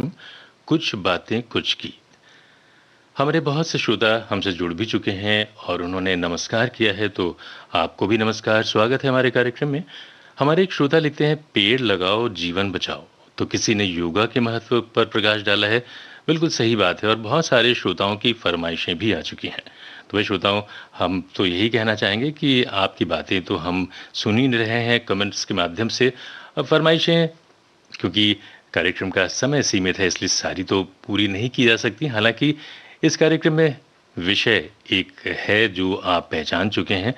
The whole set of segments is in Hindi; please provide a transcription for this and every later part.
कुछ बातें कुछ की। हमारे बहुत से श्रोता हमसे जुड़ भी चुके हैं और उन्होंने नमस्कार किया है, तो आपको भी नमस्कार, स्वागत है हमारे कार्यक्रम में। हमारे एक श्रोता लिखते हैं, पेड़ लगाओ जीवन बचाओ। तो किसी ने योगा के महत्व पर प्रकाश डाला है। बिल्कुल सही बात है और बहुत सारे श्रोताओं की फरमाइशें भी आ चुकी हैं। तो भाई श्रोताओं, हम तो यही कहना चाहेंगे कि आपकी बातें तो हम सुन ही रहे हैं कमेंट्स के माध्यम से। अब फरमाइशें, क्योंकि कार्यक्रम का समय सीमित है, इसलिए सारी तो पूरी नहीं की जा सकती। हालाँकि इस कार्यक्रम में विषय एक है जो आप पहचान चुके हैं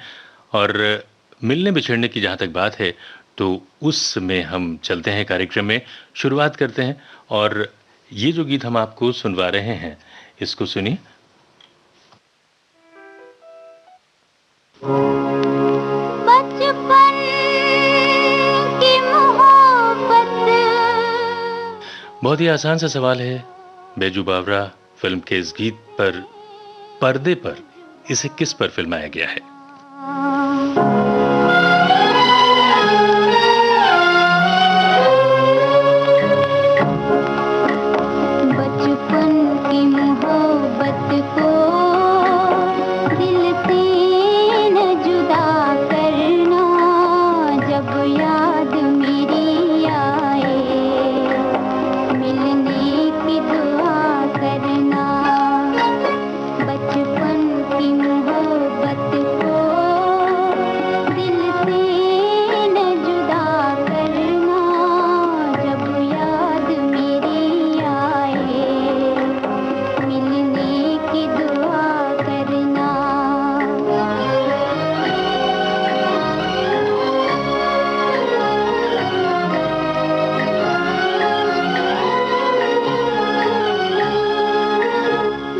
और मिलने-बिछड़ने की जहाँ तक बात है, तो उसमें हम चलते हैं कार्यक्रम में, शुरुआत करते हैं और ये जो गीत हम आपको सुनवा रहे हैं, इसको सुनिए। बचपन की मोहब्बत। बहुत ही आसान सा सवाल है। बैजू बावरा फिल्म के इस गीत पर, पर्दे पर इसे किस पर फिल्माया गया है? बचपन की मोहब्बत को दिल से न जुदा करना, जब याद मेरी आए मिलने की दुआ करना। बचपन की मोहब्बत को दिल से न जुदा करना, जब याद मेरी आए मिलने की दुआ करना।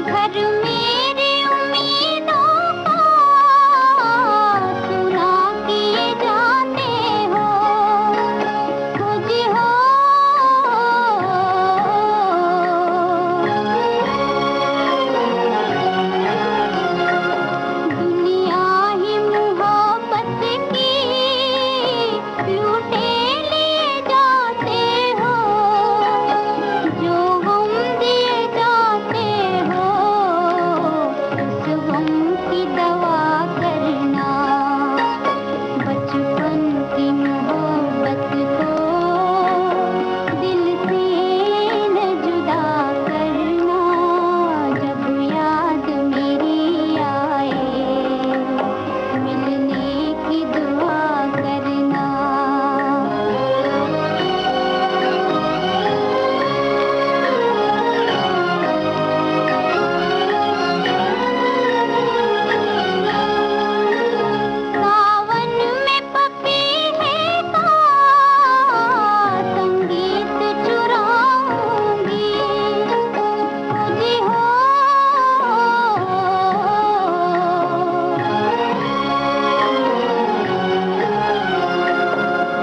घर मेरी उम्मीदों का सुना किए जाते हो, मुझे हो दुनिया ही मोहब्बत की लूटे लिए जाते हो, जो गम दिए जाते हो उस गम की दवा करना। बचपन की मोहब्बत को दिल से न जुदा करना, जब याद मेरी आए मिलने की दुआ करना। सावन में पपीहे का संगीत चुराऊंगी, मुझे हो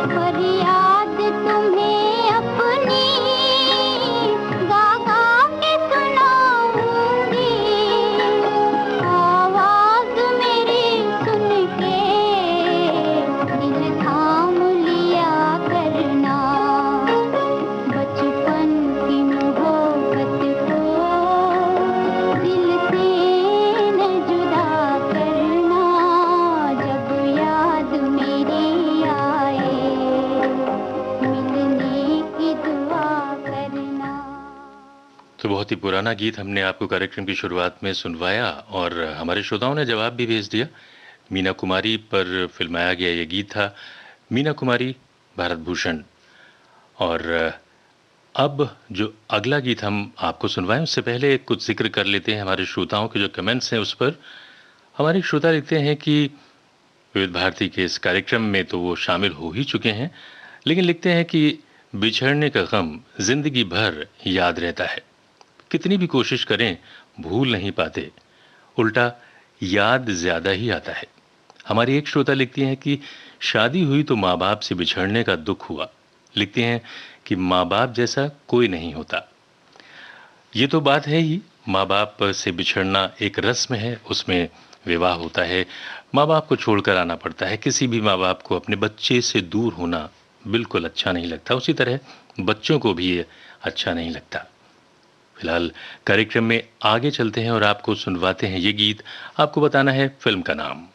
फरियाद तुम्हें अपनी गा गा के सुनाऊंगी, आवाज मेरी सुन के दिल थाम लिया करना। बचपन की मोहब्बत को दिल से न जुदा करना, जब याद मेरी आए मिलने की दुआ करना। तो बहुत ही पुराना गीत हमने आपको कार्यक्रम की शुरुआत में सुनवाया और हमारे श्रोताओं ने जवाब भी भेज दिया। मीना कुमारी पर फिल्माया गया ये गीत था। मीना कुमारी, भारत भूषण। और अब जो अगला गीत हम आपको सुनवाएं, उससे पहले कुछ जिक्र कर लेते हैं हमारे श्रोताओं के जो कमेंट्स हैं उस पर। हमारे श्रोता लिखते हैं कि विविध भारती के इस कार्यक्रम में तो वो शामिल हो ही चुके हैं, लेकिन लिखते हैं कि बिछड़ने का गम जिंदगी भर याद रहता है। कितनी भी कोशिश करें भूल नहीं पाते, उल्टा याद ज्यादा ही आता है। हमारी एक श्रोता लिखती हैं कि शादी हुई तो माँ बाप से बिछड़ने का दुख हुआ। लिखती हैं कि माँ बाप जैसा कोई नहीं होता। ये तो बात है ही, माँ बाप से बिछड़ना एक रस्म है, उसमें विवाह होता है, माँ बाप को छोड़कर आना पड़ता है। किसी भी माँ बाप को अपने बच्चे से दूर होना बिल्कुल अच्छा नहीं लगता। उसी तरह बच्चों को भी अच्छा नहीं लगता। फिलहाल कार्यक्रम में आगे चलते हैं और आपको सुनवाते हैं ये गीत। आपको बताना है फिल्म का नाम।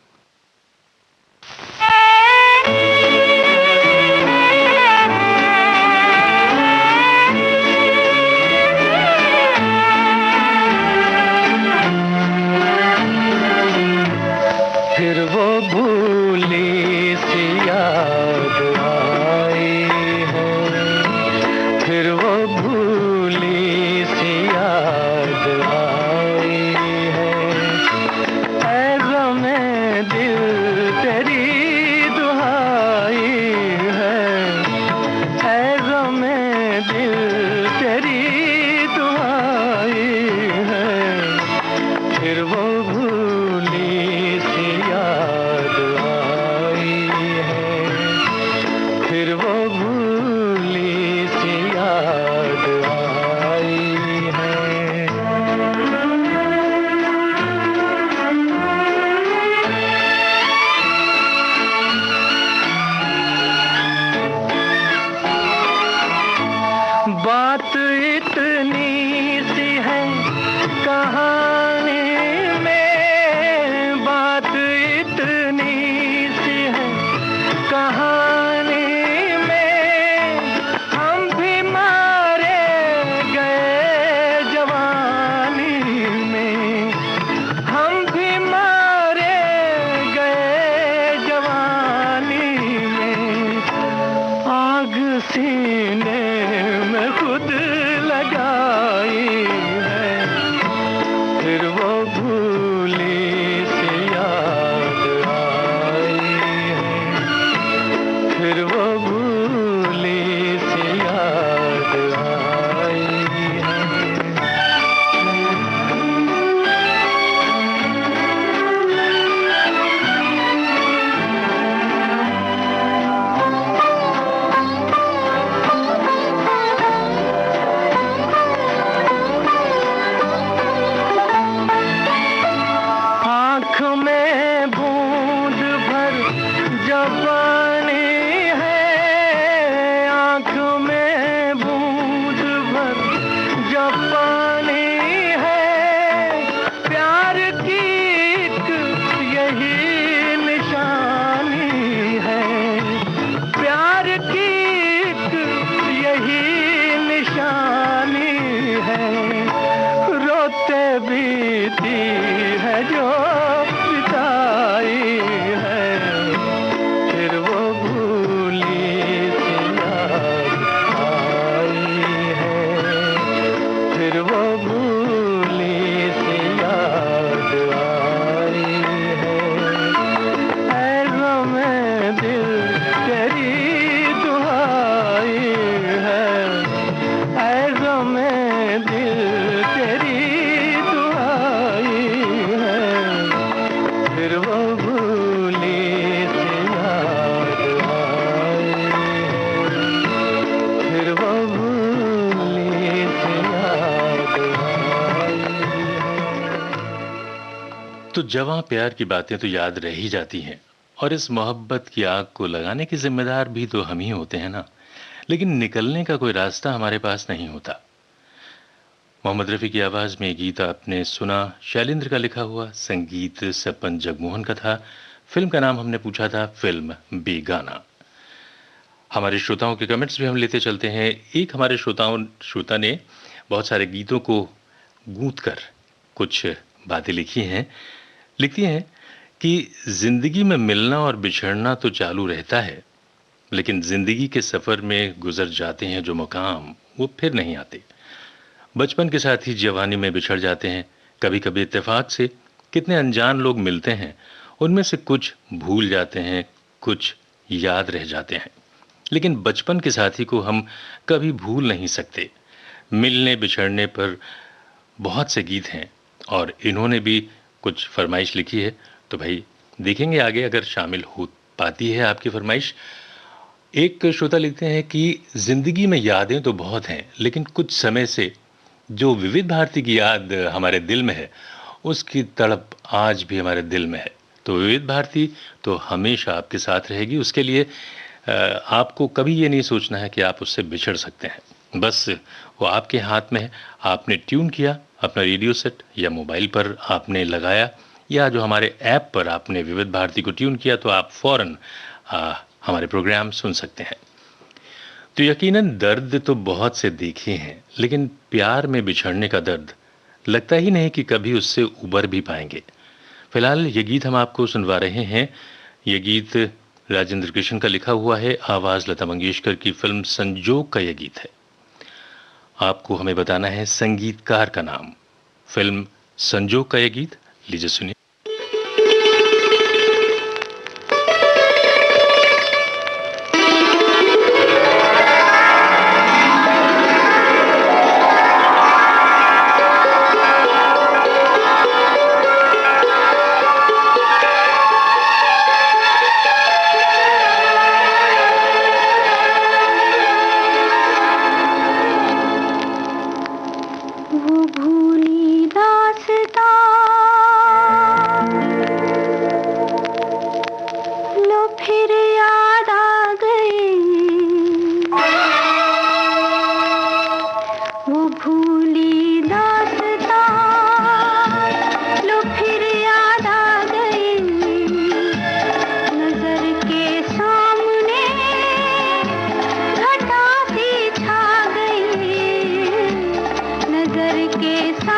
फिर वो भूली सी याद आई है, फिर वो भूली सी याद आई है, ऐ ग़मे दिल तेरी दुहाई है, ऐ ग़मे दिल तेरी दुहाई है, फिर वो बात इतनी सी है कहानी में, बात इतनी सी है कहानी में, हम भी मारे गए जवानी में, हम भी मारे गए जवानी में, आग सीने खुद लगाई है, फिर वो भूली सी याद आई है, फिर वो भूली सी याद आई है। आँख में बूंद भर जब पानी है, आँख में बूंद भर जब पानी है, प्यार की एक यही निशानी है, प्यार की एक यही निशानी है, रोते बीती है जो बिताई है, फिर वो भूली सी याद आई है, फिर वो भूली सी याद आई है, ऐ ग़मे दिल तेरी दुहाई है, ऐ ग़मे दिल तेरी दुहाई है, फिर वो भूली सी याद आई है, फिर वो भूली सी याद आई है। तो जवां प्यार की बातें तो याद रह ही जाती हैं, और इस मोहब्बत की आग को लगाने के जिम्मेदार भी तो हम ही होते हैं ना। लेकिन निकलने का कोई रास्ता हमारे पास नहीं होता। मोहम्मद रफ़ी की आवाज़ में ये गीत आपने सुना, शैलेंद्र का लिखा हुआ, संगीत सपन जगमोहन का था। फिल्म का नाम हमने पूछा था फिल्म बेगाना। हमारे श्रोताओं के कमेंट्स भी हम लेते चलते हैं। एक हमारे श्रोता ने बहुत सारे गीतों को गूंथ कर कुछ बातें लिखी हैं। लिखती हैं कि जिंदगी में मिलना और बिछड़ना तो चालू रहता है, लेकिन जिंदगी के सफर में गुजर जाते हैं जो मुकाम, वो फिर नहीं आते। बचपन के साथ ही जवानी में बिछड़ जाते हैं। कभी कभी इत्तेफाक से कितने अनजान लोग मिलते हैं, उनमें से कुछ भूल जाते हैं, कुछ याद रह जाते हैं, लेकिन बचपन के साथी को हम कभी भूल नहीं सकते। मिलने बिछड़ने पर बहुत से गीत हैं, और इन्होंने भी कुछ फरमाइश लिखी है, तो भाई देखेंगे आगे अगर शामिल हो पाती है आपकी फरमाइश। एक श्रोता लिखते हैं कि जिंदगी में यादें तो बहुत हैं, लेकिन कुछ समय से जो विविध भारती की याद हमारे दिल में है, उसकी तड़प आज भी हमारे दिल में है। तो विविध भारती तो हमेशा आपके साथ रहेगी। उसके लिए आपको कभी ये नहीं सोचना है कि आप उससे बिछड़ सकते हैं। बस वो आपके हाथ में है। आपने ट्यून किया अपना रेडियो सेट या मोबाइल पर आपने लगाया या जो हमारे ऐप पर आपने विविध भारती को ट्यून किया तो आप फौरन हमारे प्रोग्राम सुन सकते हैं। तो यकीनन दर्द तो बहुत से देखे हैं, लेकिन प्यार में बिछड़ने का दर्द लगता ही नहीं कि कभी उससे उबर भी पाएंगे। फिलहाल ये गीत हम आपको सुनवा रहे हैं। ये गीत राजेंद्र कृष्ण का लिखा हुआ है, आवाज लता मंगेशकर की। फिल्म संजोग का यह गीत है। आपको हमें बताना है संगीतकार का नाम। फिल्म संजोग का यह गीत, लीजिए सुनिए। के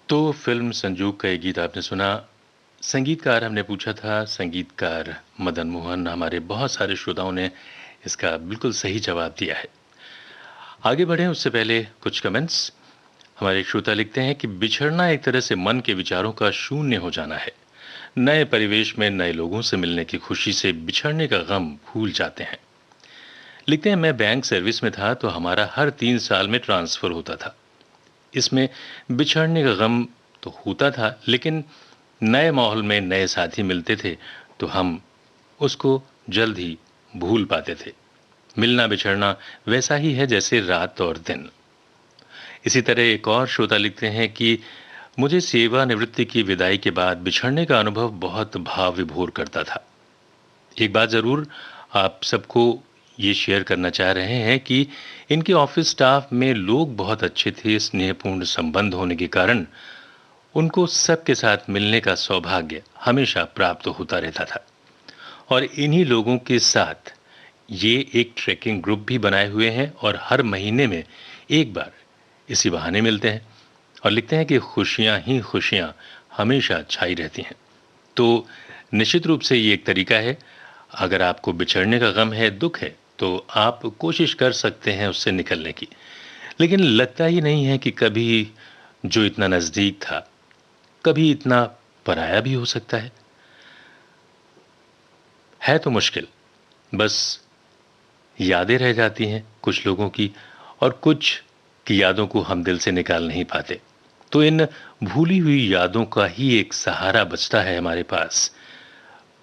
तो फ़िल्म संजोग का ये गीत आपने सुना। संगीतकार हमने पूछा था, संगीतकार मदन मोहन। हमारे बहुत सारे श्रोताओं ने इसका बिल्कुल सही जवाब दिया है। आगे बढ़ें उससे पहले कुछ कमेंट्स। हमारे श्रोता लिखते हैं कि बिछड़ना एक तरह से मन के विचारों का शून्य हो जाना है। नए परिवेश में नए लोगों से मिलने की खुशी से बिछड़ने का गम भूल जाते हैं। लिखते हैं, मैं बैंक सर्विस में था तो हमारा हर 3 साल में ट्रांसफर होता था। इसमें बिछड़ने का गम तो होता था, लेकिन नए माहौल में नए साथी मिलते थे तो हम उसको जल्द ही भूल पाते थे। मिलना बिछड़ना वैसा ही है जैसे रात और दिन। इसी तरह एक और श्रोता लिखते हैं कि मुझे सेवानिवृत्ति की विदाई के बाद बिछड़ने का अनुभव बहुत भाव विभोर करता था। एक बात जरूर आप सबको ये शेयर करना चाह रहे हैं कि इनके ऑफिस स्टाफ में लोग बहुत अच्छे थे। स्नेहपूर्ण संबंध होने के कारण उनको सबके साथ मिलने का सौभाग्य हमेशा प्राप्त होता रहता था। और इन्हीं लोगों के साथ ये एक ट्रैकिंग ग्रुप भी बनाए हुए हैं और हर महीने में एक बार इसी बहाने मिलते हैं। और लिखते हैं कि खुशियां ही खुशियां हमेशा छाई रहती हैं। तो निश्चित रूप से ये एक तरीका है। अगर आपको बिछड़ने का गम है, दुख है, तो आप कोशिश कर सकते हैं उससे निकलने की। लेकिन लगता ही नहीं है कि कभी जो इतना नजदीक था, कभी इतना पराया भी हो सकता है। तो मुश्किल, बस यादें रह जाती हैं कुछ लोगों की, और कुछ की यादों को हम दिल से निकाल नहीं पाते। तो इन भूली हुई यादों का ही एक सहारा बचता है हमारे पास।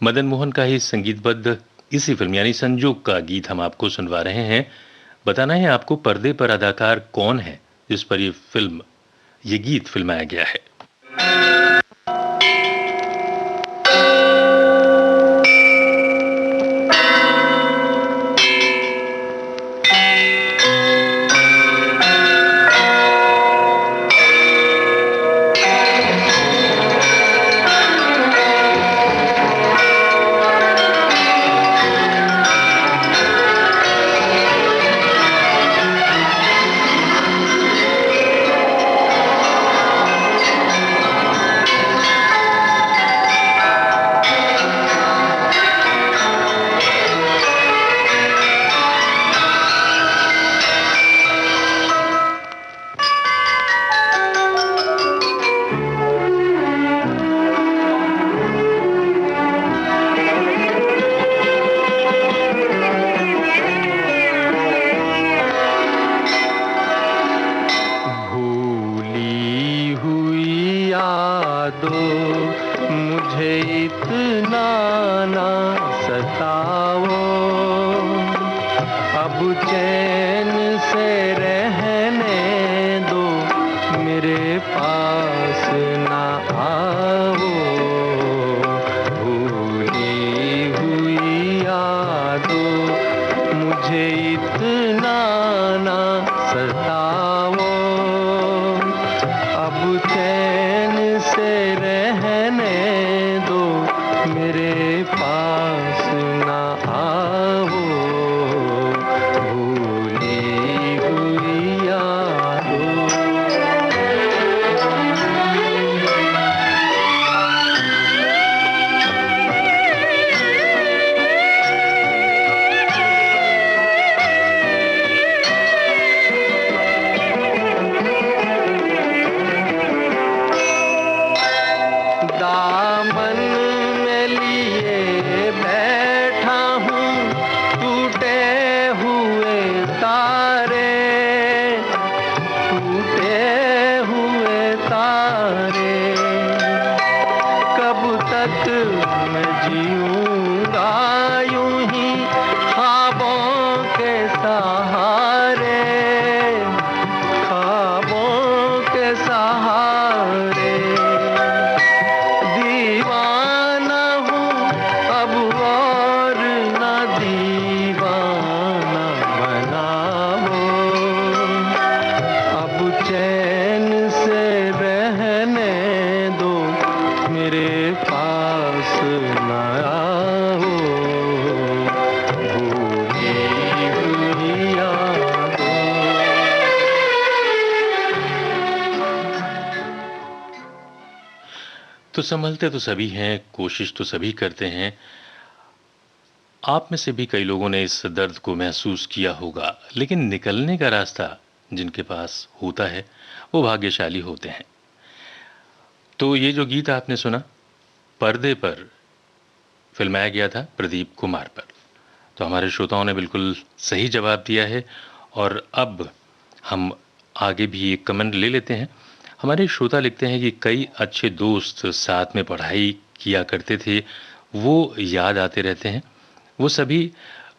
मदन मोहन का ही संगीतबद्ध इसी फिल्म यानी संजोग का गीत हम आपको सुनवा रहे हैं। बताना है आपको पर्दे पर अदाकार कौन है जिस पर ये गीत फिल्माया गया है। तो संभलते तो सभी हैं, कोशिश तो सभी करते हैं। आप में से भी कई लोगों ने इस दर्द को महसूस किया होगा, लेकिन निकलने का रास्ता जिनके पास होता है, वो भाग्यशाली होते हैं। तो ये जो गीत आपने सुना, पर्दे पर फिल्माया गया था प्रदीप कुमार पर। तो हमारे श्रोताओं ने बिल्कुल सही जवाब दिया है। और अब हम आगे भी एक कमेंट ले लेते हैं। हमारे श्रोता लिखते हैं कि कई अच्छे दोस्त साथ में पढ़ाई किया करते थे, वो याद आते रहते हैं। वो सभी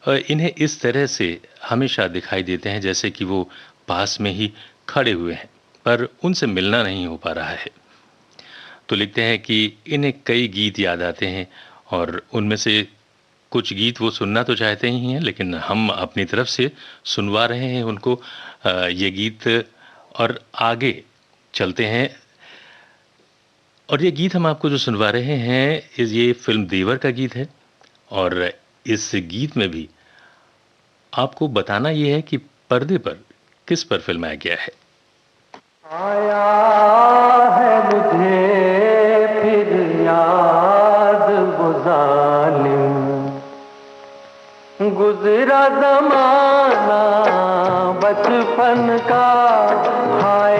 इन्हें इस तरह से हमेशा दिखाई देते हैं जैसे कि वो पास में ही खड़े हुए हैं, पर उनसे मिलना नहीं हो पा रहा है। तो लिखते हैं कि इन्हें कई गीत याद आते हैं और उनमें से कुछ गीत वो सुनना तो चाहते ही हैं, लेकिन हम अपनी तरफ से सुनवा रहे हैं उनको ये गीत। और आगे चलते हैं। और ये गीत हम आपको जो सुनवा रहे हैं, ये फिल्म देवर का गीत है। और इस गीत में भी आपको बताना ये है कि पर्दे पर किस पर फिल्माया गया है। आया है मुझे फिर याद वो जालिम, गुजरा ज़माना बचपन का, हाय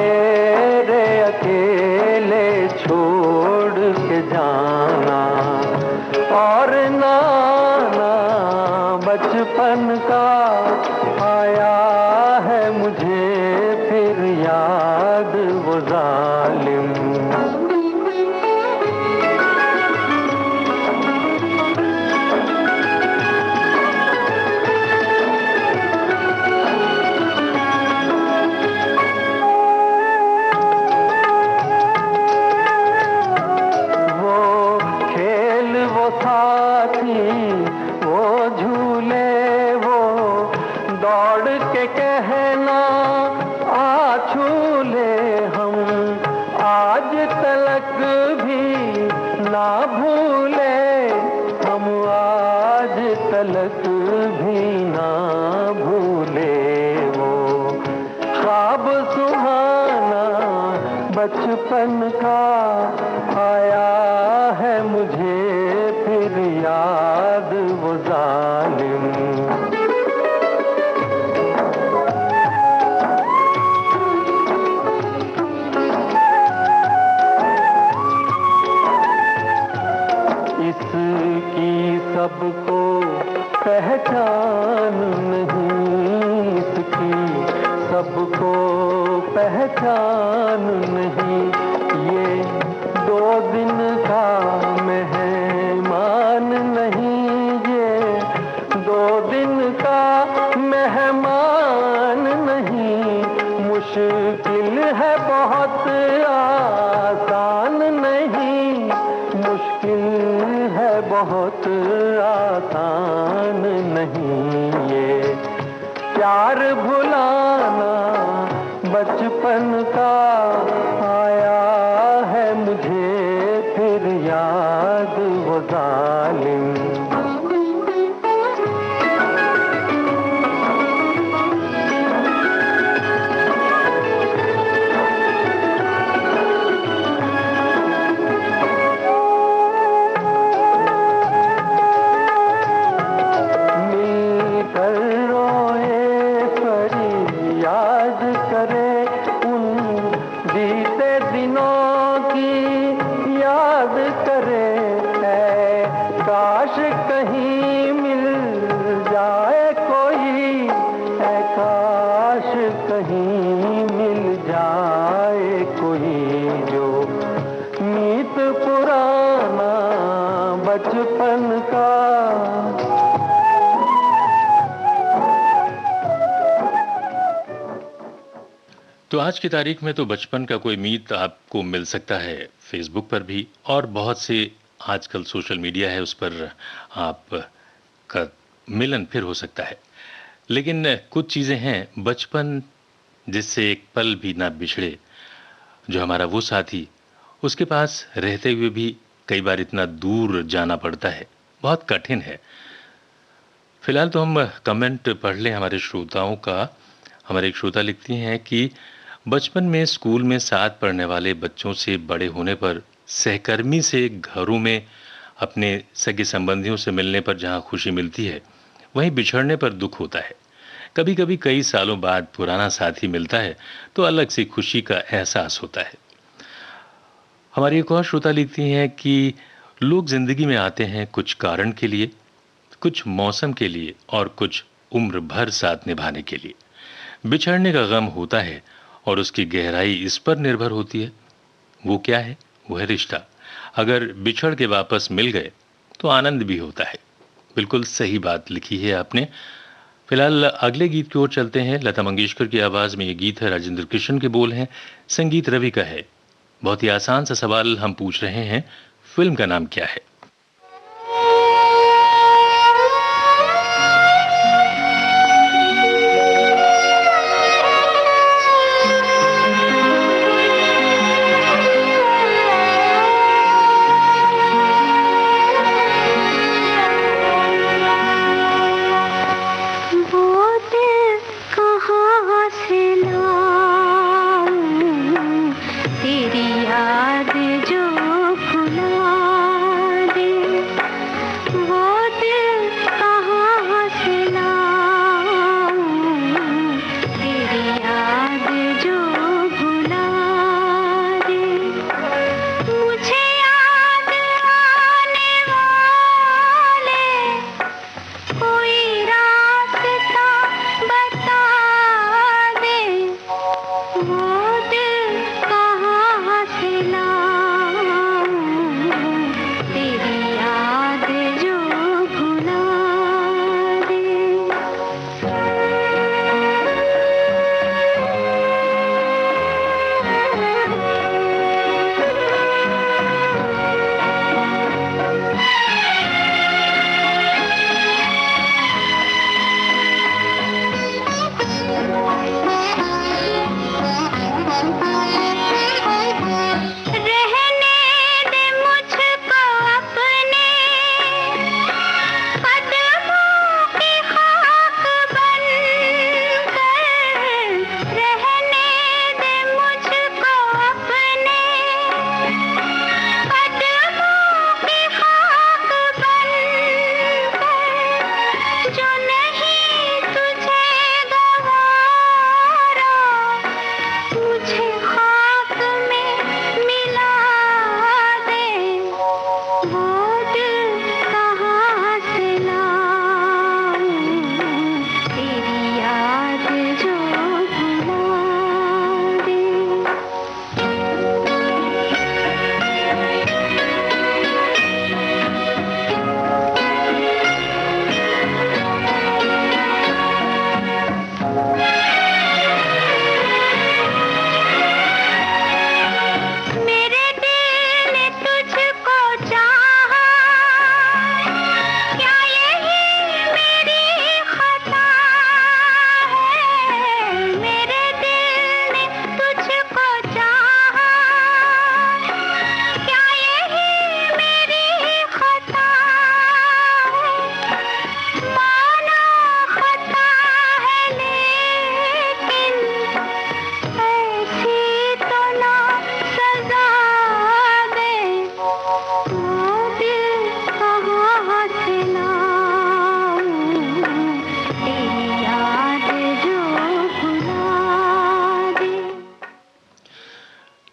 रे अकेले छोड़ के जाना, और नाना बचपन का आया है मुझे फिर याद वो जालिम। बचपन का आया है मुझे फिर याद वो जालिम। इसकी सबको पहचान नहीं, इसकी सबको पहचान नहीं, ये 2 दिन का मेहमान नहीं, ये 2 दिन का मेहमान नहीं, मुश्किल है बहुत आसान नहीं, मुश्किल है बहुत आसान नहीं, ये प्यार भुलाना बचपन का आया है मुझे फिर याद वो जालिम। तो आज की तारीख में तो बचपन का कोई मीत आपको मिल सकता है फेसबुक पर भी, और बहुत से आजकल सोशल मीडिया है उस पर आप का मिलन फिर हो सकता है। लेकिन कुछ चीज़ें हैं बचपन जिससे एक पल भी ना बिछड़े, जो हमारा वो साथी, उसके पास रहते हुए भी कई बार इतना दूर जाना पड़ता है, बहुत कठिन है। फिलहाल तो हम कमेंट पढ़ लें हमारे श्रोताओं का। हमारे एक श्रोता लिखती हैं कि बचपन में स्कूल में साथ पढ़ने वाले बच्चों से बड़े होने पर सहकर्मी से घरों में अपने सगे संबंधियों से मिलने पर जहां खुशी मिलती है, वहीं बिछड़ने पर दुख होता है। कभी-कभी कई सालों बाद पुराना साथी मिलता है, तो अलग सी खुशी का एहसास होता है। हमारी एक और श्रोता लिखती हैं कि लोग जिंदगी में आते हैं कुछ कारण के लिए, कुछ मौसम के लिए और कुछ उम्र भर साथ निभाने के लिए। बिछड़ने का गम होता है और उसकी गहराई इस पर निर्भर होती है। वो क्या है? वो है रिश्ता। अगर बिछड़ के वापस मिल गए तो आनंद भी होता है। बिल्कुल सही बात लिखी है आपने। फिलहाल अगले गीत की ओर चलते हैं। लता मंगेशकर की आवाज में ये गीत है, राजेंद्र कृष्ण के बोल हैं, संगीत रवि का है। बहुत ही आसान सा सवाल हम पूछ रहे हैं, फिल्म का नाम क्या है?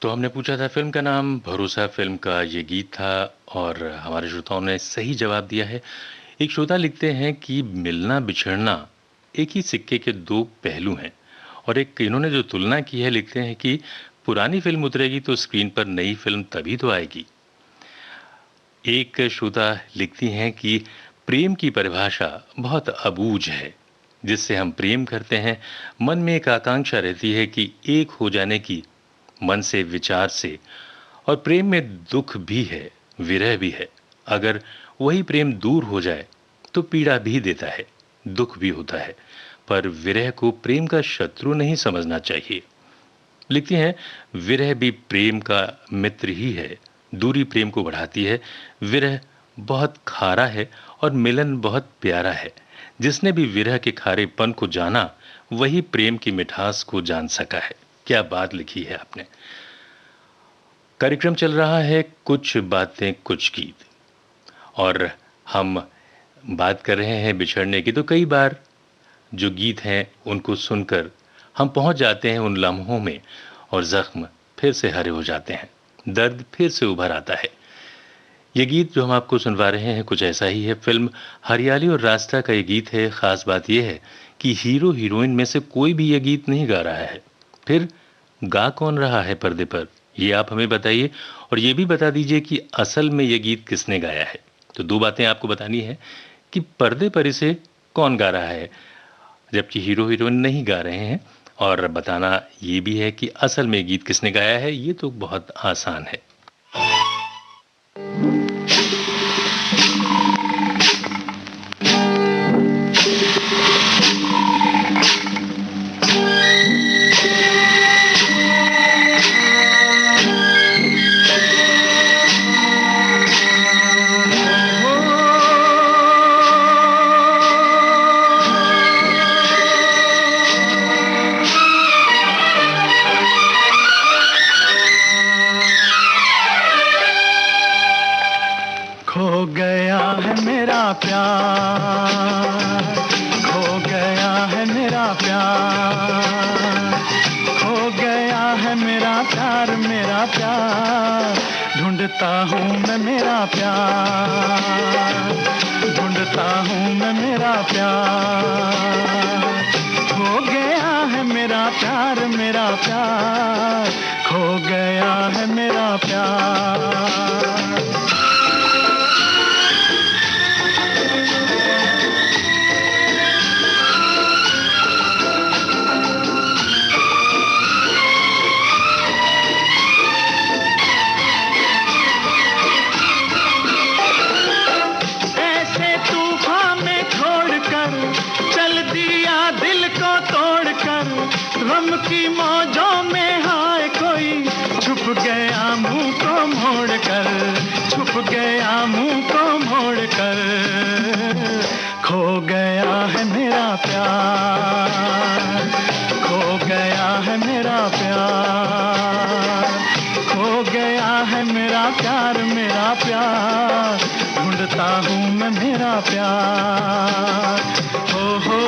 तो हमने पूछा था फिल्म का नाम, भरोसा फिल्म का ये गीत था और हमारे श्रोताओं ने सही जवाब दिया है। एक श्रोता लिखते हैं कि मिलना बिछड़ना एक ही सिक्के के दो पहलू हैं और एक इन्होंने जो तुलना की है, लिखते हैं कि पुरानी फिल्म उतरेगी तो स्क्रीन पर नई फिल्म तभी तो आएगी। एक श्रोता लिखती हैं कि प्रेम की परिभाषा बहुत अबूझ है। जिससे हम प्रेम करते हैं, मन में एक आकांक्षा रहती है कि एक हो जाने की, मन से विचार से, और प्रेम में दुख भी है, विरह भी है। अगर वही प्रेम दूर हो जाए तो पीड़ा भी देता है, दुख भी होता है, पर विरह को प्रेम का शत्रु नहीं समझना चाहिए। लिखती हैं, विरह भी प्रेम का मित्र ही है, दूरी प्रेम को बढ़ाती है। विरह बहुत खारा है और मिलन बहुत प्यारा है। जिसने भी विरह के खारेपन को जाना, वही प्रेम की मिठास को जान सका है। क्या बात लिखी है आपने। कार्यक्रम चल रहा है कुछ बातें कुछ गीत और हम बात कर रहे हैं बिछड़ने की। तो कई बार जो गीत हैं उनको सुनकर हम पहुंच जाते हैं उन लम्हों में और जख्म फिर से हरे हो जाते हैं, दर्द फिर से उभर आता है। ये गीत जो हम आपको सुनवा रहे हैं कुछ ऐसा ही है। फिल्म हरियाली और रास्ता का ये गीत है। खास बात यह है कि हीरो हीरोइन में से कोई भी ये गीत नहीं गा रहा है। फिर गा कौन रहा है पर्दे पर, ये आप हमें बताइए और ये भी बता दीजिए कि असल में ये गीत किसने गाया है। तो दो बातें आपको बतानी है कि पर्दे पर इसे कौन गा रहा है जबकि हीरो हीरोइन नहीं गा रहे हैं, और बताना ये भी है कि असल में गीत किसने गाया है। ये तो बहुत आसान है। ढूंढता हूँ मैं मेरा प्यार, ढूंढता हूँ मैं मेरा प्यार। खो गया है मेरा प्यार, मेरा प्यार खो गया है मेरा प्यार। गम की मौजों में हाय कोई छुप गया मुंह को मोड़ कर, छुप गया मुंह को मोड़ कर। खो गया है मेरा प्यार, खो गया है मेरा प्यार, खो गया है मेरा प्यार, मेरा प्यार ढूंढता हूँ मैं मेरा प्यार। हो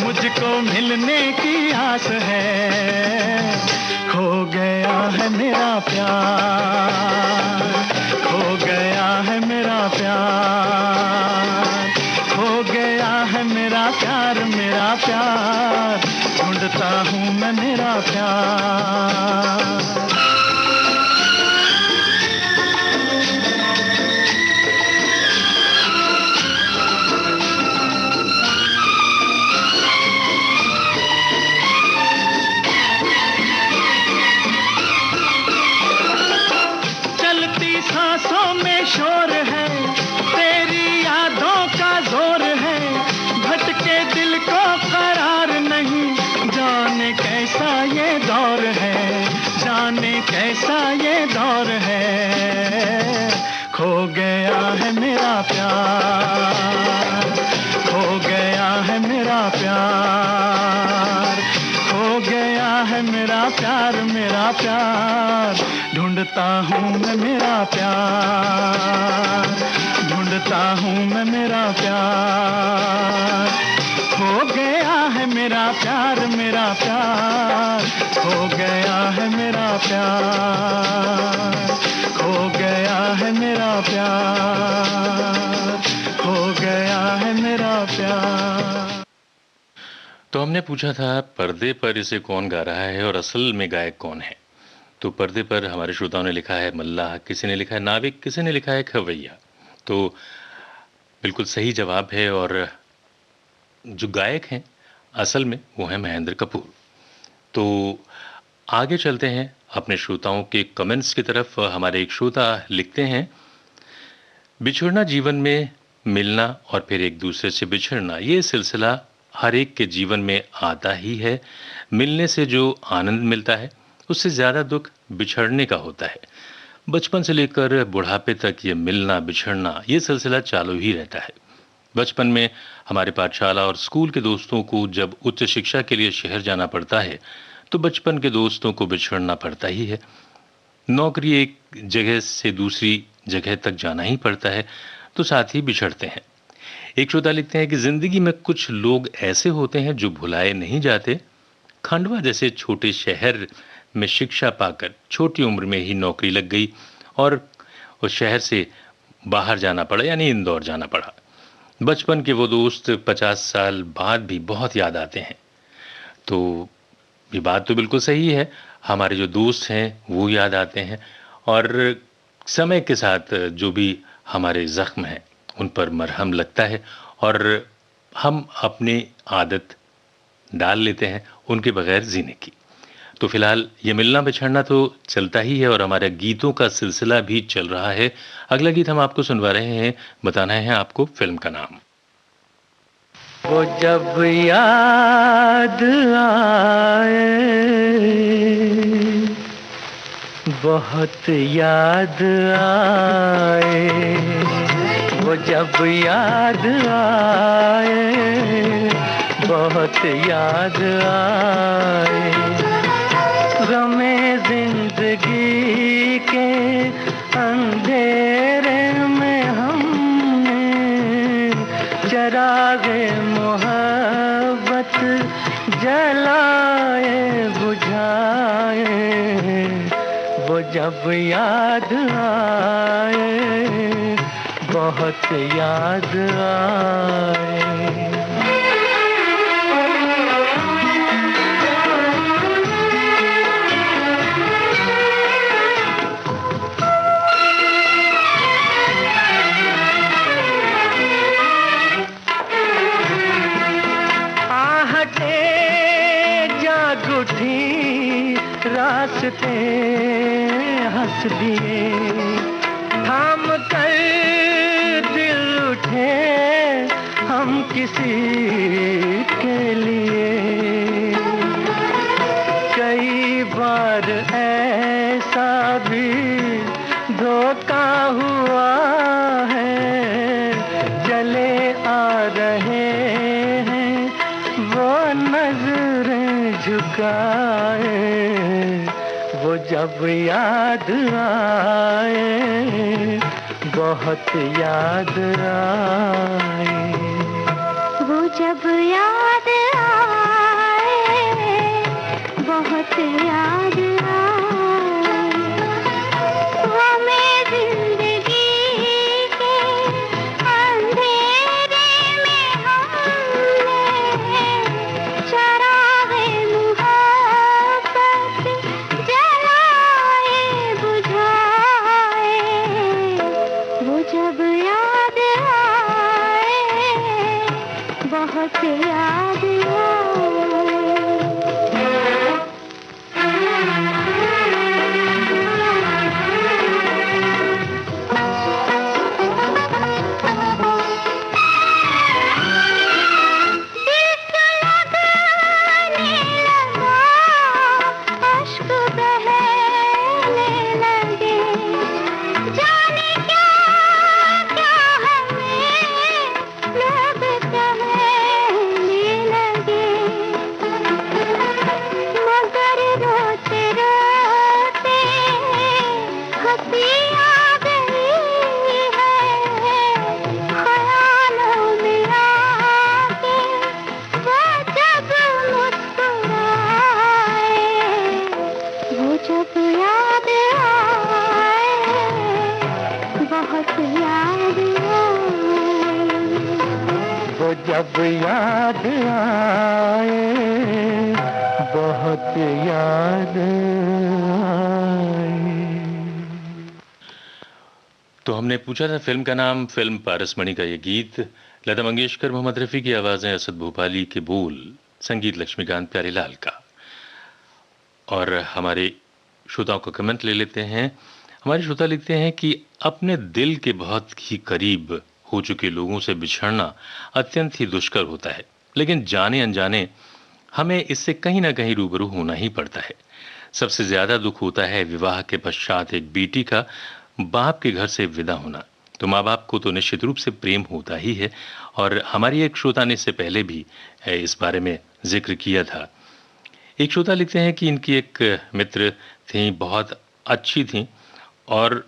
मुझको मिलने की आस है। खो गया है मेरा प्यार, खो गया है मेरा प्यार, खो गया है मेरा प्यार, मेरा प्यार ढूंढता हूँ मैं मेरा प्यार। शोर है तेरी यादों का जोर है, भटके दिल को करार नहीं, जाने कैसा ये दौर है, जाने कैसा ये दौर है। खो गया है मेरा प्यार, खो गया है मेरा प्यार, खो गया है मेरा प्यार, मेरा प्यार ढूंढता हूँ मैं मेरा प्यार, ढूंढता हूँ मैं मेरा प्यार। खो गया है मेरा प्यार, मेरा प्यार खो गया है मेरा प्यार, खो गया है मेरा प्यार, खो गया है मेरा प्यार। तो हमने पूछा था पर्दे पर इसे कौन गा रहा है और असल में गायक कौन है। तो पर्दे पर हमारे श्रोताओं ने लिखा है मल्लाह, किसी ने लिखा है नाविक, किसी ने लिखा है खवैया। तो बिल्कुल सही जवाब है और जो गायक हैं असल में वो है महेंद्र कपूर। तो आगे चलते हैं अपने श्रोताओं के कमेंट्स की तरफ। हमारे एक श्रोता लिखते हैं, बिछुड़ना जीवन में मिलना और फिर एक दूसरे से बिछड़ना, ये सिलसिला हर एक के जीवन में आता ही है। मिलने से जो आनंद मिलता है उससे ज़्यादा दुख बिछड़ने का होता है। बचपन से लेकर बुढ़ापे तक ये मिलना बिछड़ना ये सिलसिला चालू ही रहता है। बचपन में हमारे पाठशाला और स्कूल के दोस्तों को जब उच्च शिक्षा के लिए शहर जाना पड़ता है तो बचपन के दोस्तों को बिछड़ना पड़ता ही है। नौकरी एक जगह से दूसरी जगह तक जाना ही पड़ता है तो साथ ही बिछड़ते हैं। एक श्रोता लिखते हैं कि जिंदगी में कुछ लोग ऐसे होते हैं जो भुलाए नहीं जाते। खंडवा जैसे छोटे शहर में शिक्षा पाकर छोटी उम्र में ही नौकरी लग गई और उस शहर से बाहर जाना पड़ा, यानी इंदौर जाना पड़ा। बचपन के वो दोस्त 50 साल बाद भी बहुत याद आते हैं। तो ये बात तो बिल्कुल सही है, हमारे जो दोस्त हैं वो याद आते हैं और समय के साथ जो भी हमारे जख्म हैं उन पर मरहम लगता है और हम अपनी आदत डाल लेते हैं उनके बगैर जीने की। तो फिलहाल ये मिलना बिछड़ना तो चलता ही है और हमारे गीतों का सिलसिला भी चल रहा है। अगला गीत हम आपको सुनवा रहे हैं, बताना है आपको फिल्म का नाम। वो जब याद आए, बहुत याद आए, वो जब याद आए, बहुत याद आए, गमे जिंदगी के अंधेरे में हमने चरागे मोहब्बत जलाए बुझाए, वो जब याद आए, बहुत याद आए। रास्ते हंस दिए, थाम कर दिल उठे हम किसी के लिए। कई बार ऐसा भी धोखा हुआ है, चले आ रहे हैं वो नजरें झुकाए, वो जब याद आए, बहुत याद आए, वो जब याद आए, बहुत याद आए, वो मैं जिंदगी के अंधेरे में हमने चरागे मुहब्बत जलाए बुझाए, वो जब याद आए, बहुत याद आए। जब याद आए, बहुत याद आए। तो हमने पूछा था फिल्म का नाम, फिल्म पारसमणि का ये गीत, लता मंगेशकर, मोहम्मद रफ़ी की आवाज़ें, असद भोपाली के बोल, संगीत लक्ष्मीकांत प्यारेलाल का। और हमारे श्रोताओं का कमेंट ले लेते हैं। हमारे श्रोता लिखते हैं कि अपने दिल के बहुत ही करीब हो चुके लोगों से बिछड़ना अत्यंत ही दुष्कर होता है, लेकिन जाने अनजाने हमें इससे कहीं ना कहीं रूबरू होना ही पड़ता है। सबसे ज्यादा दुख होता है विवाह के पश्चात एक बेटी का बाप के घर से विदा होना। तो माँ बाप को तो निश्चित रूप से प्रेम होता ही है, और हमारी एक श्रोता ने इससे पहले भी इस बारे में जिक्र किया था। एक श्रोता लिखते हैं कि इनकी एक मित्र थी, बहुत अच्छी थी, और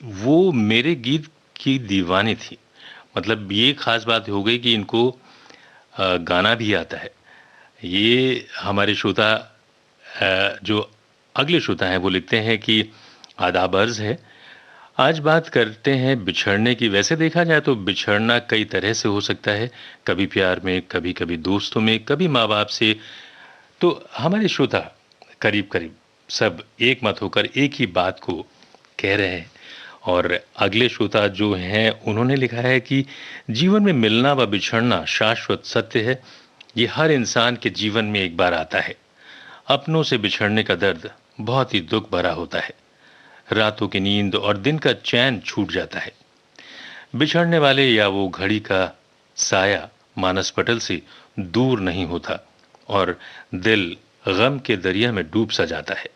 वो मेरे गीत की दीवानी थी। मतलब ये खास बात हो गई कि इनको गाना भी आता है। ये हमारे श्रोता जो अगले श्रोता हैं वो लिखते हैं कि आदाब अर्ज है, आज बात करते हैं बिछड़ने की। वैसे देखा जाए तो बिछड़ना कई तरह से हो सकता है, कभी प्यार में, कभी कभी दोस्तों में, कभी माँ बाप से। तो हमारे श्रोता करीब करीब सब एक मत होकर एक ही बात को कह रहे हैं। और अगले श्रोता जो हैं उन्होंने लिखा है कि जीवन में मिलना व बिछड़ना शाश्वत सत्य है, ये हर इंसान के जीवन में एक बार आता है। अपनों से बिछड़ने का दर्द बहुत ही दुख भरा होता है, रातों की नींद और दिन का चैन छूट जाता है। बिछड़ने वाले या वो घड़ी का साया मानस पटल से दूर नहीं होता, और दिल गम के दरिया में डूब सा जाता है।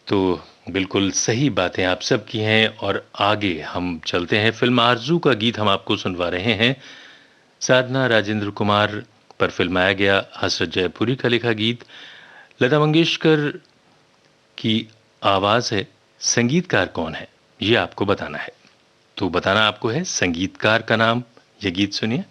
तो बिल्कुल सही बातें आप सब की हैं, और आगे हम चलते हैं। फिल्म आरज़ू का गीत हम आपको सुनवा रहे हैं। साधना राजेंद्र कुमार पर फिल्माया गया हसरत जयपुरी का लिखा गीत, लता मंगेशकर की आवाज है। संगीतकार कौन है ये आपको बताना है। तो बताना आपको है संगीतकार का नाम। ये गीत सुनिए।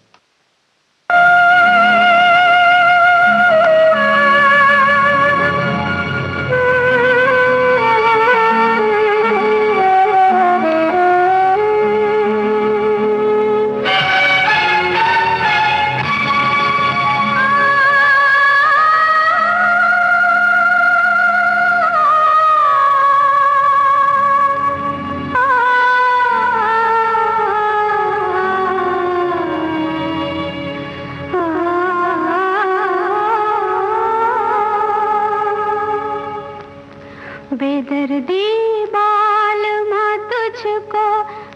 बेदर्दी बालमा तुझको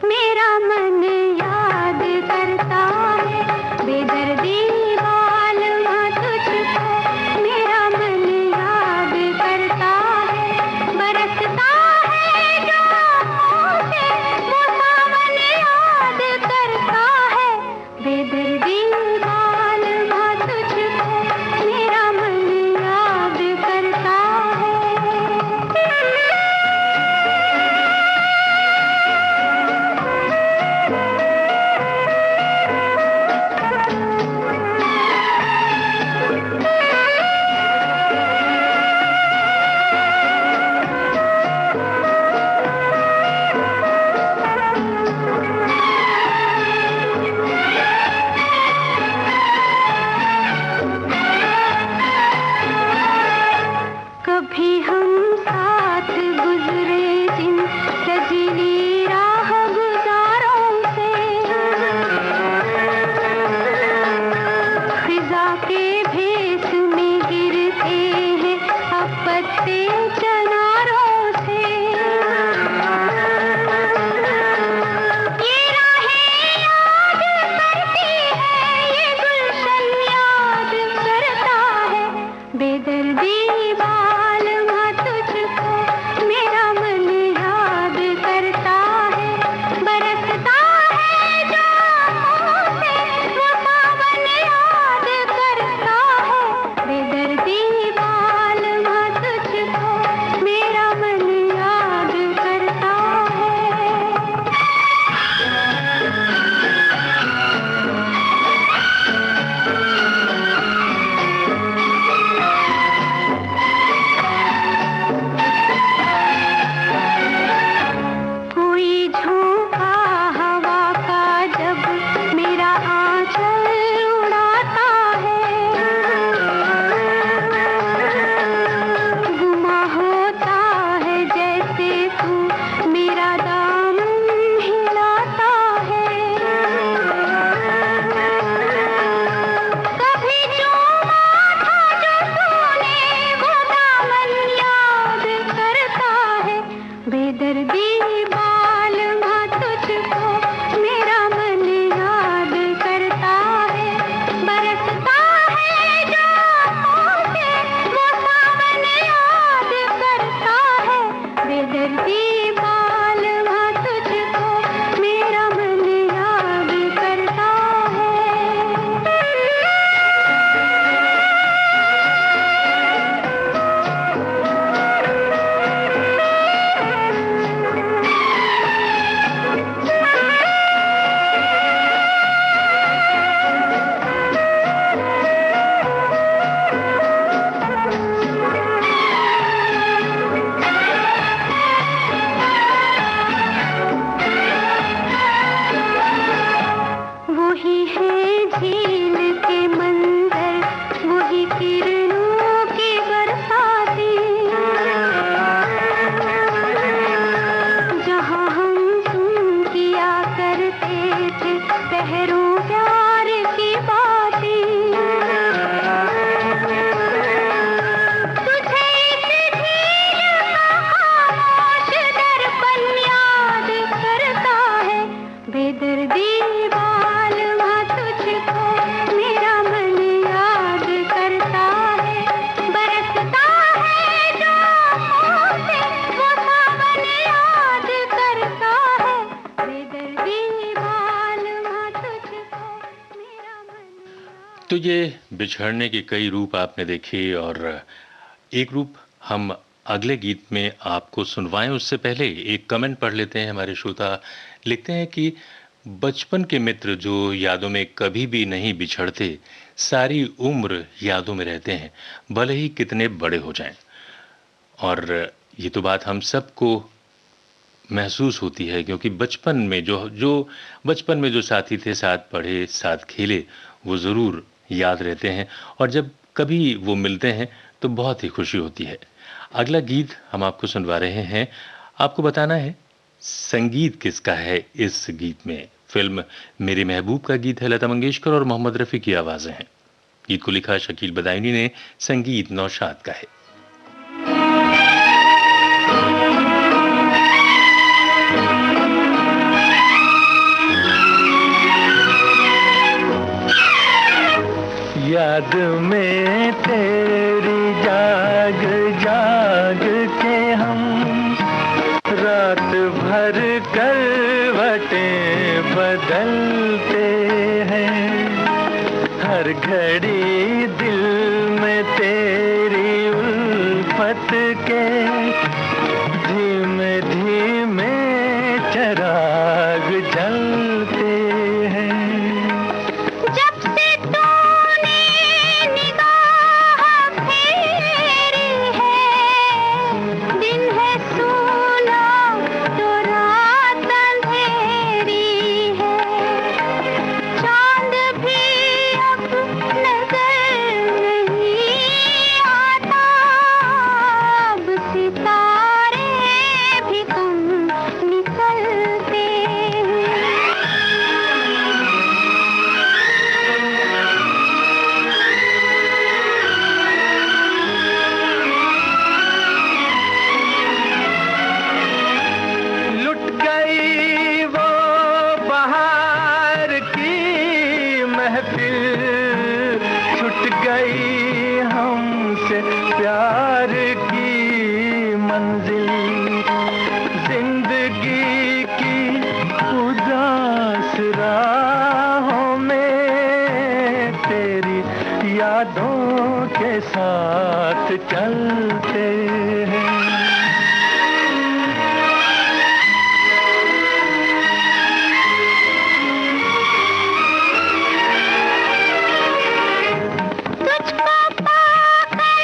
मेरा मन याद करता है, बेदर्दी बालमा तुझको मेरा मन याद करता है। बरसता है जो आँखों से वो सावन याद करता है, बेदर्दी बालमा तुझको मेरा मन याद करता है। कभी हम साथ गुजरे जिन सजीली राह गुजारों से, फिजा के भेस में गिरते हैं अब पत्ते चनारों से। ये राहें याद करती है, ये गुलशन याद करता है, बेदर्दी बालमा तुझको मेरा मन याद करता है। बरसता है जो आँखों से वो सावन याद करता है, बेदर्दी बालमा तुझको मेरा मन याद करता है। किरणों की बरसाती, जहाँ हम तुम किया करते थे पहरों प्यार की बातें, तुझे इस झील का खामोश दर्पण याद करता है, बेदर्दी बालमा तुझको मेरा मन याद करता है, बरसता है जो आँखों से वो सावन याद करता है, बेदर्दी बालमा तुझको मेरा मन। तो ये बिछड़ने के कई रूप आपने देखे और एक रूप हम अगले गीत में आपको सुनवाएं उससे पहले एक कमेंट पढ़ लेते हैं। हमारे श्रोता लिखते हैं कि बचपन के मित्र जो यादों में कभी भी नहीं बिछड़ते, सारी उम्र यादों में रहते हैं, भले ही कितने बड़े हो जाएं। और ये तो बात हम सबको महसूस होती है, क्योंकि बचपन में बचपन में जो साथी थे, साथ पढ़े, साथ खेले, वो ज़रूर याद रहते हैं और जब कभी वो मिलते हैं तो बहुत ही खुशी होती है। अगला गीत हम आपको सुनवा रहे हैं। आपको बताना है संगीत किसका है इस गीत में। फिल्म मेरे महबूब का गीत है, लता मंगेशकर और मोहम्मद रफ़ी की आवाज़ें हैं। गीत को लिखा शकील बदायूनी ने, संगीत नौशाद का है। याद में तेरी जाग जाग के हम रात भर करवटें बदलते हैं, हर घड़ी दिल में तेरी उल्फत के धीमे धीमे चराग जलते हैं। जब से तूने निगाह फेरी है, दिन है सूना तो रात अंधेरी है, चांद भी अब नजर नहीं आता, अब सितारे भी कम निकलते हैं। लुट गई वो बहार की महफिल, छुट गई हमसे प्यार की मंजिल, जिंदगी की उदास राहों में तेरी यादों के साथ चलते हैं। तुझको पाकर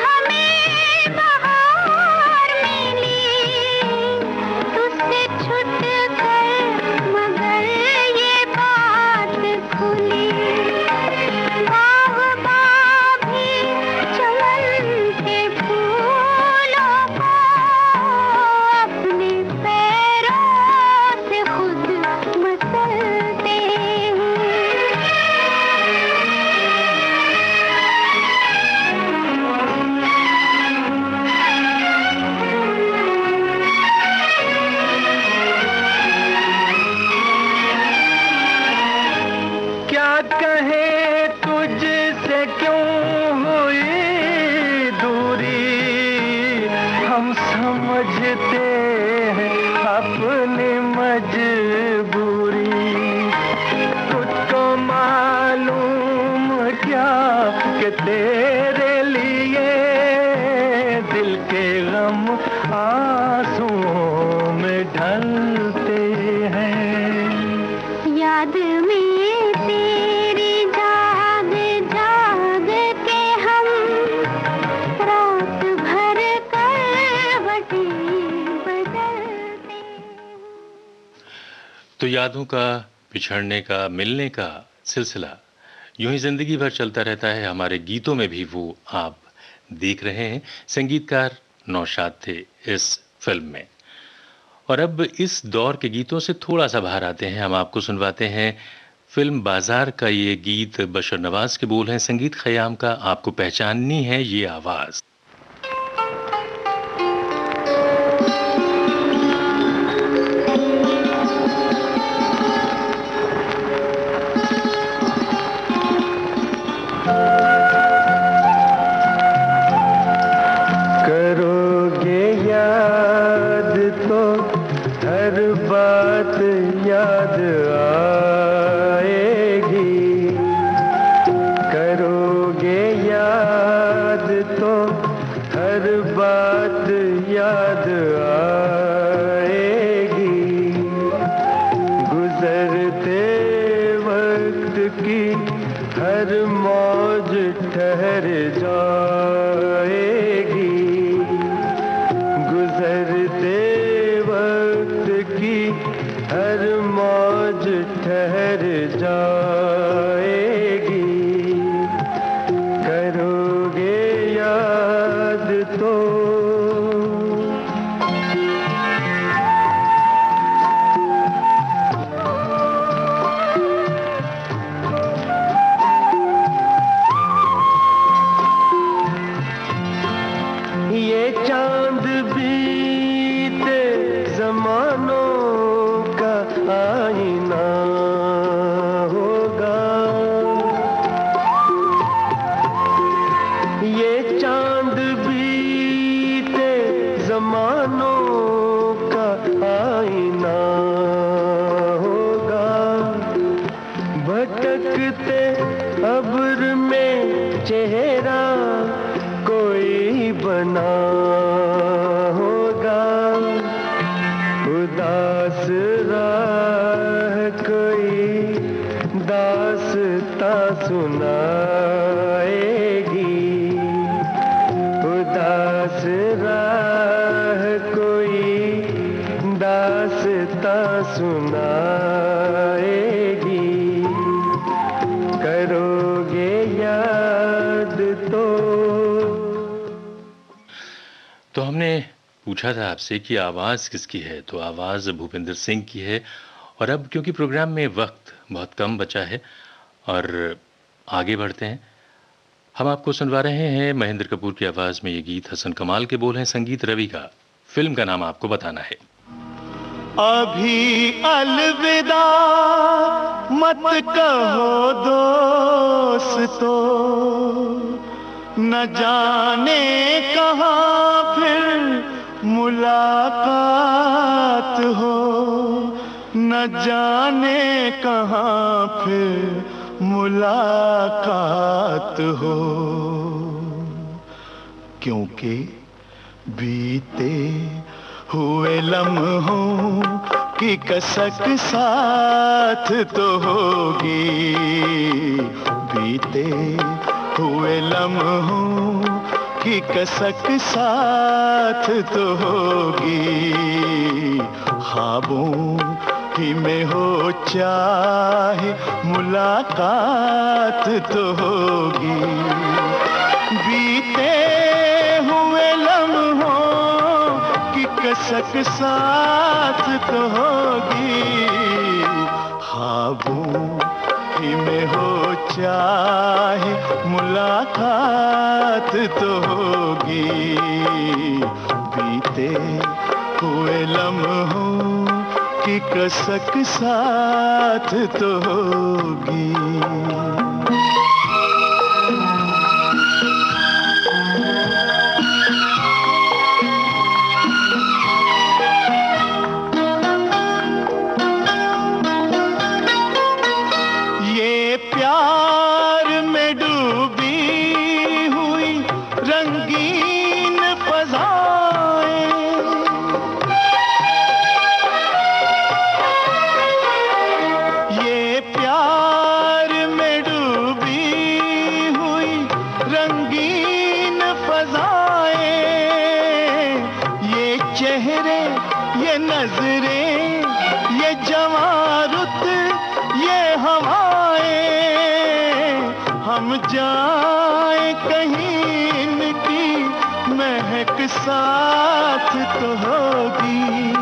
हमें बहार मिली, तुझसे छूटकर मगर ये बात खुली, बाग़बां भी चमन के फूलों को अपने पैरों से खुद मसलते हैं। क्या कहे तुझसे क्यों हुई दूरी, हम समझते हैं अपनी मजबूरी, तुझको मालूम क्या कि तेरे लिए दिल के गम आंसुओं में ढलते हैं। याद में तेरी जाग जाग के हम रात भर करवटें बदलते हैं। तो यादों का, बिछड़ने का, मिलने का सिलसिला यूं ही जिंदगी भर चलता रहता है, हमारे गीतों में भी वो आप देख रहे हैं। संगीतकार नौशाद थे इस फिल्म में। और अब इस दौर के गीतों से थोड़ा सा बाहर आते हैं, हम आपको सुनवाते हैं फिल्म बाजार का ये गीत। बशर नवाज के बोल हैं, संगीत खयाम का, आपको पहचाननी है ये आवाज। करोगे याद तो हर बात याद आएगी, करोगे याद तो हर बात याद आएगी, गुजरते वक्त की हर मौज ठहर जाएगी, गुजरते वक्त की हर मौज ठहर जाएगी, करोगे याद तो। ये चांद बीते जमानों का आईना होगा, ये चांद बीते जमानों का आईना होगा, भटकते अब्र में चेहरा कोई बना होगा, उदास राह कोई दास्तां सुनाएगी, उदास राह कोई दास्तां सुनाएगी, करोगे याद तो हमने पूछा था आपसे कि आवाज़ किसकी है, तो आवाज़ भूपेंद्र सिंह की है। और अब क्योंकि प्रोग्राम में वक्त बहुत कम बचा है और आगे बढ़ते हैं, हम आपको सुनवा रहे हैं महेंद्र कपूर की आवाज़ में ये गीत। हसन कमाल के बोल हैं, संगीत रवि का। फिल्म का नाम आपको बताना है। अभी अलविदा मत कहो दोस्तों, न जाने कहाँ फिर मुलाकात हो, न जाने कहाँ फिर मुलाकात हो, क्योंकि बीते हुए लम्हों की कसक साथ तो होगी, बीते हुए लम्हों की कसक साथ तो होगी, ख्वाबों ही में हो चाहे मुलाकात तो होगी, बीते हुए लम्हों की कसक साथ तो होगी, ख्वाबों ही में हो चाहे मुलाकात तो होगी, बीते हुए लम्हों की कसक साथ तो होगी। प्यार कहीं इनकी महक साथ तो होगी,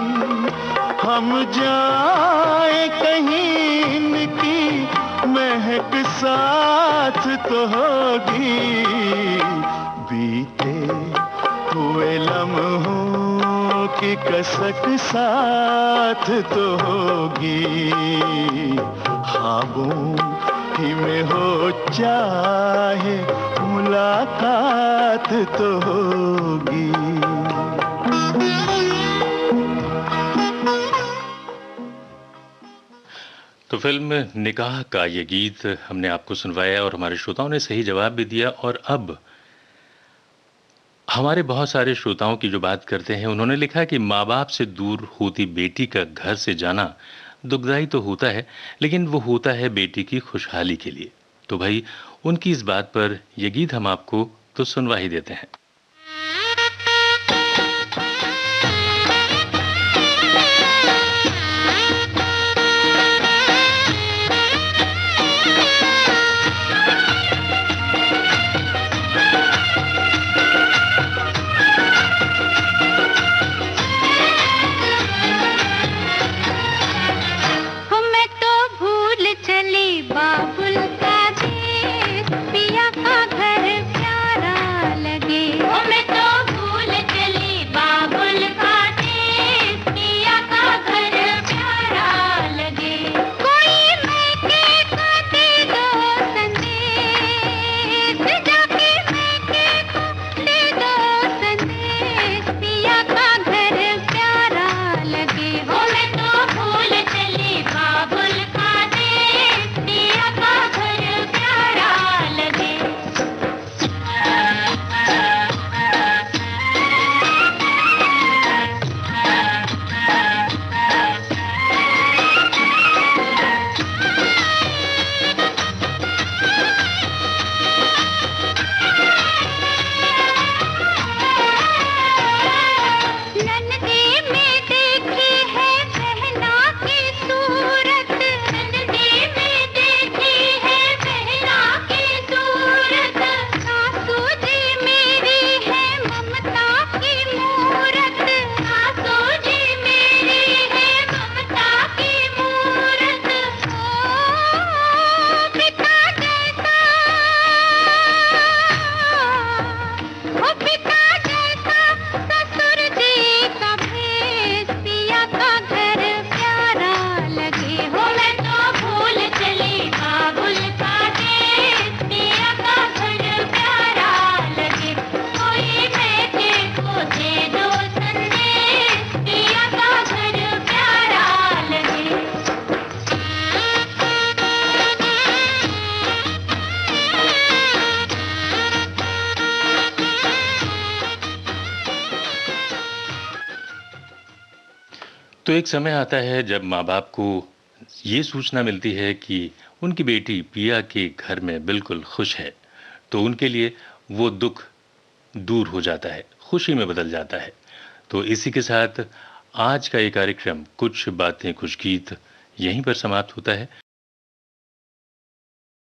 हम जाए कहीं इनकी महक साथ तो होगी, बीते हुए लम्हों की कसक साथ तो होगी, ख्वाबों ही में हो चाहे मुलाकात तो होगी। तो फिल्म निकाह का ये गीत हमने आपको सुनवाया और हमारे श्रोताओं ने सही जवाब भी दिया। और अब हमारे बहुत सारे श्रोताओं की जो बात करते हैं, उन्होंने लिखा कि माँ बाप से दूर होती बेटी का घर से जाना दुखदाई तो होता है, लेकिन वो होता है बेटी की खुशहाली के लिए। तो भाई उनकी इस बात पर यह गीत हम आपको तो सुनवा ही देते हैं। तो एक समय आता है जब माँ-बाप को ये सूचना मिलती है कि उनकी बेटी पिया के घर में बिल्कुल खुश है, तो उनके लिए वो दुःख दूर हो जाता है, खुशी में बदल जाता है। तो इसी के साथ आज का ये कार्यक्रम कुछ बातें कुछ गीत यहीं पर समाप्त होता है।